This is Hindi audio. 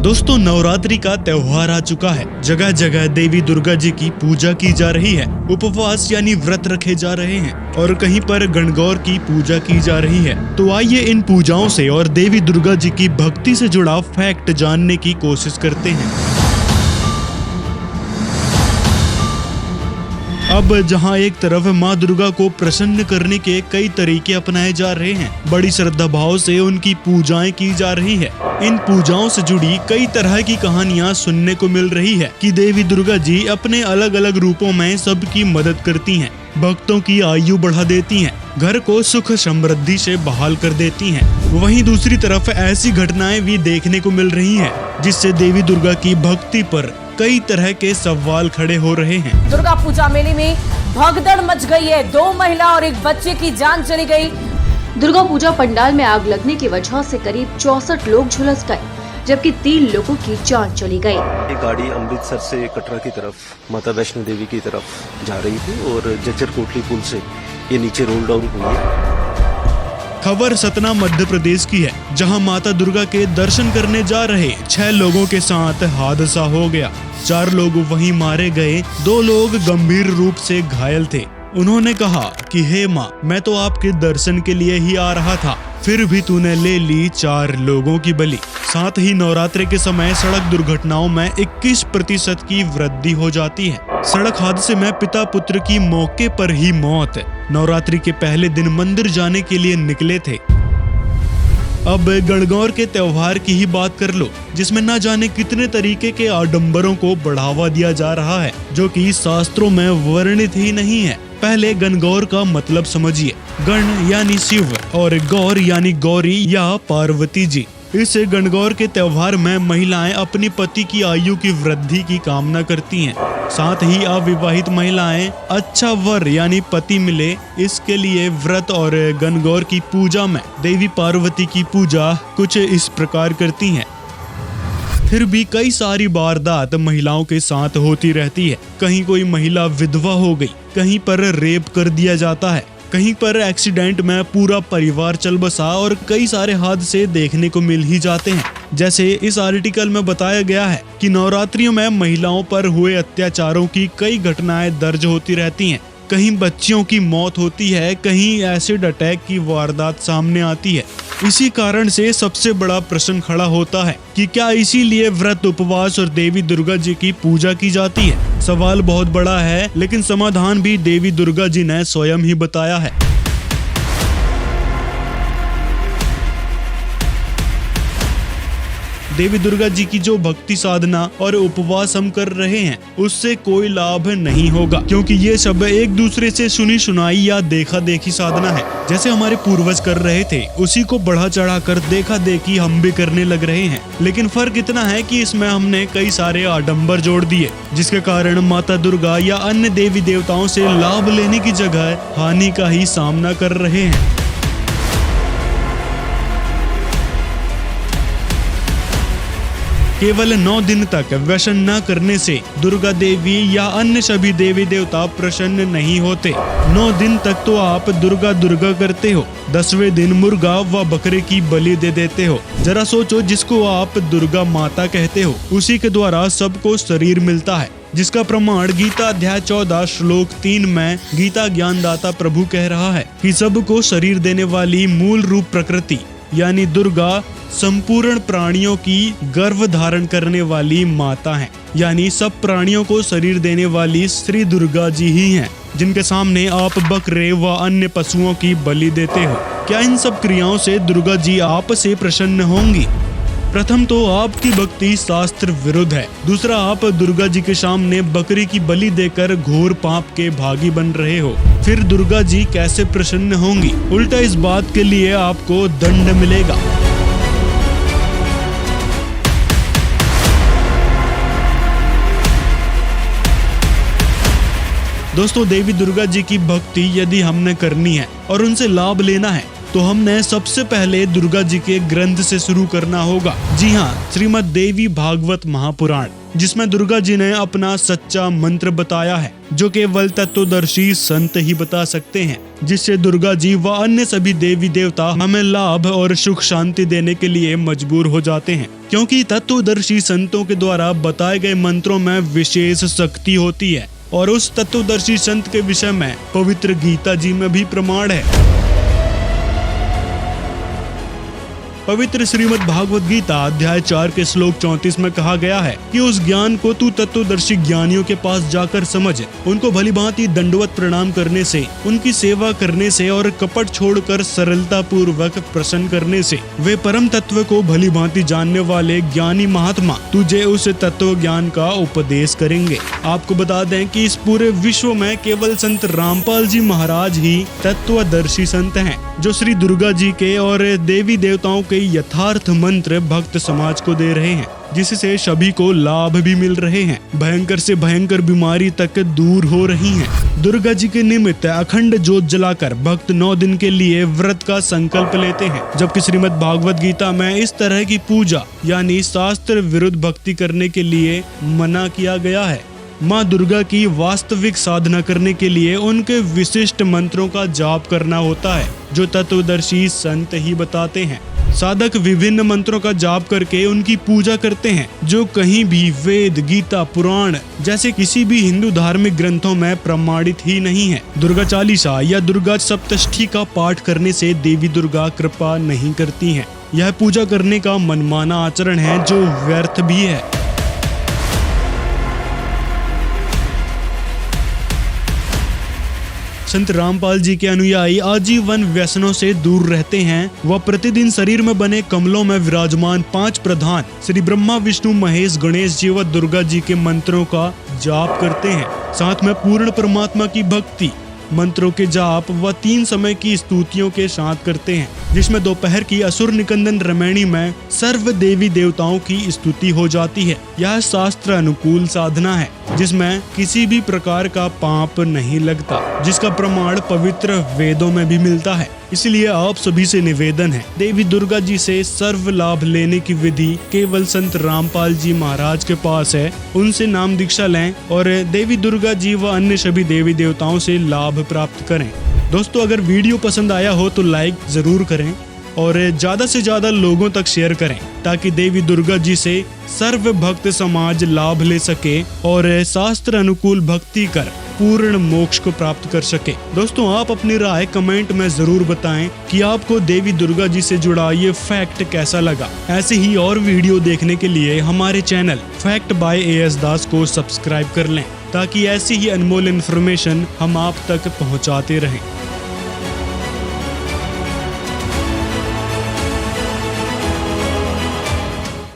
दोस्तों, नवरात्रि का त्योहार आ चुका है। जगह जगह देवी दुर्गा जी की पूजा की जा रही है। उपवास यानी व्रत रखे जा रहे हैं और कहीं पर गणगौर की पूजा की जा रही है। तो आइए इन पूजाओं से और देवी दुर्गा जी की भक्ति से जुड़ा फैक्ट जानने की कोशिश करते हैं। अब जहां एक तरफ मां दुर्गा को प्रसन्न करने के कई तरीके अपनाए जा रहे हैं, बड़ी श्रद्धा भाव से उनकी पूजाएं की जा रही है। इन पूजाओं से जुड़ी कई तरह की कहानियां सुनने को मिल रही है कि देवी दुर्गा जी अपने अलग अलग रूपों में सबकी मदद करती हैं, भक्तों की आयु बढ़ा देती हैं, घर को सुख समृद्धि से बहाल कर देती हैं। वहीं दूसरी तरफ ऐसी घटनाएं भी देखने को मिल रही हैं जिससे देवी दुर्गा की भक्ति पर कई तरह के सवाल खड़े हो रहे हैं। दुर्गा पूजा मेले में भगदड़ मच गई है। 2 महिला और एक बच्चे की जान चली गई। दुर्गा पूजा पंडाल में आग लगने की वजह से करीब 64 लोग झुलस गए, जबकि 3 लोगों की जान चली गई। ये गाड़ी अमृतसर से कटरा की तरफ माता वैष्णो देवी की तरफ जा रही थी और जज्जर कोटली पुल से ये नीचे रोल डाउन हुई है। खबर सतना मध्य प्रदेश की है, जहां माता दुर्गा के दर्शन करने जा रहे 6 लोगों के साथ हादसा हो गया। 4 लोग वहीं मारे गए, 2 लोग गंभीर रूप से घायल थे। उन्होंने कहा कि हे माँ, मैं तो आपके दर्शन के लिए ही आ रहा था, फिर भी तूने ले ली 4 लोगों की बलि। साथ ही नवरात्रि के समय सड़क दुर्घटनाओं में 21% की वृद्धि हो जाती है। सड़क हादसे में पिता पुत्र की मौके पर ही मौत। नवरात्रि के पहले दिन मंदिर जाने के लिए निकले थे। अब गणगौर के त्योहार की ही बात कर लो, जिसमें न जाने कितने तरीके के आडंबरों को बढ़ावा दिया जा रहा है, जो कि शास्त्रों में वर्णित ही नहीं है। पहले गणगौर का मतलब समझिए। गण यानी शिव और गौर यानी गौरी या पार्वती जी। इस गणगौर के त्योहार में महिलाएं अपनी पति की आयु की वृद्धि की कामना करती हैं। साथ ही अविवाहित महिलाएं अच्छा वर यानी पति मिले, इसके लिए व्रत और गणगौर की पूजा में देवी पार्वती की पूजा कुछ इस प्रकार करती हैं। फिर भी कई सारी वारदात महिलाओं के साथ होती रहती है। कहीं कोई महिला विधवा हो गई, कहीं पर रेप कर दिया जाता है, कहीं पर एक्सीडेंट में पूरा परिवार चल बसा और कई सारे हादसे देखने को मिल ही जाते हैं। जैसे इस आर्टिकल में बताया गया है कि नवरात्रियों में महिलाओं पर हुए अत्याचारों की कई घटनाएं दर्ज होती रहती हैं। कहीं बच्चियों की मौत होती है, कहीं एसिड अटैक की वारदात सामने आती है। इसी कारण से सबसे बड़ा प्रश्न खड़ा होता है कि क्या इसीलिए व्रत, उपवास और देवी दुर्गा जी की पूजा की जाती है? सवाल बहुत बड़ा है, लेकिन समाधान भी देवी दुर्गा जी ने स्वयं ही बताया है। देवी दुर्गा जी की जो भक्ति साधना और उपवास हम कर रहे हैं, उससे कोई लाभ नहीं होगा, क्योंकि ये सब एक दूसरे से सुनी सुनाई या देखा देखी साधना है। जैसे हमारे पूर्वज कर रहे थे, उसी को बढ़ा चढ़ा कर देखा देखी हम भी करने लग रहे हैं। लेकिन फर्क इतना है कि इसमें हमने कई सारे आडंबर जोड़ दिए, जिसके कारण माता दुर्गा या अन्य देवी देवताओं से लाभ लेने की जगह हानि का ही सामना कर रहे हैं। केवल 9 दिन तक व्यसन न करने से दुर्गा देवी या अन्य सभी देवी देवता प्रसन्न नहीं होते। 9 दिन तक तो आप दुर्गा दुर्गा करते हो, 10वें दिन मुर्गा व बकरे की बलि दे देते हो। जरा सोचो, जिसको आप दुर्गा माता कहते हो, उसी के द्वारा सबको शरीर मिलता है, जिसका प्रमाण गीता अध्याय 14 श्लोक 3 में गीता ज्ञानदाता प्रभु कह रहा है कि सबको शरीर देने वाली मूल रूप प्रकृति यानी दुर्गा संपूर्ण प्राणियों की गर्भ धारण करने वाली माता है। यानी सब प्राणियों को शरीर देने वाली श्री दुर्गा जी ही हैं, जिनके सामने आप बकरे व अन्य पशुओं की बलि देते हो। क्या इन सब क्रियाओं से दुर्गा जी आप से प्रसन्न होंगी? प्रथम तो आपकी भक्ति शास्त्र विरुद्ध है। दूसरा, आप दुर्गा जी के सामने बकरी की बलि देकर घोर पाप के भागी बन रहे हो। फिर दुर्गा जी कैसे प्रसन्न होंगी? उल्टा इस बात के लिए आपको दंड मिलेगा। दोस्तों, देवी दुर्गा जी की भक्ति यदि हमने करनी है और उनसे लाभ लेना है, तो हमने सबसे पहले दुर्गा जी के ग्रंथ से शुरू करना होगा। जी हाँ, श्रीमद् देवी भागवत महापुराण, जिसमें दुर्गा जी ने अपना सच्चा मंत्र बताया है। जो केवल तत्वदर्शी संत ही बता सकते हैं, जिससे दुर्गा जी व अन्य सभी देवी देवता हमें लाभ और सुख शांति देने के लिए मजबूर हो जाते हैं, क्योंकि तत्वदर्शी संतों के द्वारा बताए गए मंत्रों में विशेष शक्ति होती है और उस तत्वदर्शी संत के विषय में पवित्र गीता जी में भी प्रमाण है। पवित्र श्रीमद् भागवत गीता अध्याय 4 के श्लोक 34 में कहा गया है कि उस ज्ञान को तू तत्वदर्शी ज्ञानियों के पास जाकर समझ, उनको भलीभांति दंडवत प्रणाम करने से, उनकी सेवा करने से और कपट छोड़कर सरलता पूर्वक प्रसन्न करने से वे परम तत्व को भलीभांति जानने वाले ज्ञानी महात्मा तुझे उस तत्व ज्ञान का उपदेश करेंगे। आपको बता दें कि इस पूरे विश्व में केवल संत रामपाल जी महाराज ही तत्वदर्शी संत हैं, जो श्री दुर्गा जी के और देवी देवताओं के यथार्थ मंत्र भक्त समाज को दे रहे हैं, जिससे सभी को लाभ भी मिल रहे हैं, भयंकर से भयंकर बीमारी तक दूर हो रही हैं। दुर्गा जी के निमित्त अखंड ज्योत जलाकर भक्त 9 दिन के लिए व्रत का संकल्प लेते हैं, जबकि श्रीमद् भागवत गीता में इस तरह की पूजा यानी शास्त्र विरुद्ध भक्ति करने के लिए मना किया गया है। माँ दुर्गा की वास्तविक साधना करने के लिए उनके विशिष्ट मंत्रों का जाप करना होता है, जो तत्वदर्शी संत ही बताते हैं। साधक विभिन्न मंत्रों का जाप करके उनकी पूजा करते हैं, जो कहीं भी वेद, गीता, पुराण जैसे किसी भी हिंदू धार्मिक ग्रंथों में प्रमाणित ही नहीं है। दुर्गा चालीसा या दुर्गा सप्तष्ठी का पाठ करने से देवी दुर्गा कृपा नहीं करती हैं। यह पूजा करने का मनमाना आचरण है, जो व्यर्थ भी है। संत रामपाल जी के अनुयायी आजीवन व्यसनों से दूर रहते हैं। वह प्रतिदिन शरीर में बने कमलों में विराजमान 5 प्रधान श्री ब्रह्मा, विष्णु, महेश, गणेश जी व दुर्गा जी के मंत्रों का जाप करते हैं। साथ में पूर्ण परमात्मा की भक्ति, मंत्रों के जाप व 3 समय की स्तुतियों के साथ करते हैं, जिसमें दोपहर की असुर निकंदन रमैणी में सर्व देवी देवताओं की स्तुति हो जाती है। यह शास्त्र अनुकूल साधना है, जिसमें किसी भी प्रकार का पाप नहीं लगता, जिसका प्रमाण पवित्र वेदों में भी मिलता है। इसलिए आप सभी से निवेदन है, देवी दुर्गा जी से सर्व लाभ लेने की विधि केवल संत रामपाल जी महाराज के पास है। उनसे नाम दीक्षा लें और देवी दुर्गा जी व अन्य सभी देवी देवताओं से लाभ प्राप्त करें। दोस्तों, अगर वीडियो पसंद आया हो तो लाइक जरूर करें और ज्यादा से ज्यादा लोगों तक शेयर करें, ताकि देवी दुर्गा जी से सर्व भक्त समाज लाभ ले सके और शास्त्र अनुकूल भक्ति कर पूर्ण मोक्ष को प्राप्त कर सके। दोस्तों, आप अपनी राय कमेंट में जरूर बताएं कि आपको देवी दुर्गा जी से जुड़ा ये फैक्ट कैसा लगा। ऐसे ही और वीडियो देखने के लिए हमारे चैनल फैक्ट बाय AS दास को सब्सक्राइब कर लें, ताकि ऐसी ही अनमोल इन्फॉर्मेशन हम आप तक पहुंचाते रहें।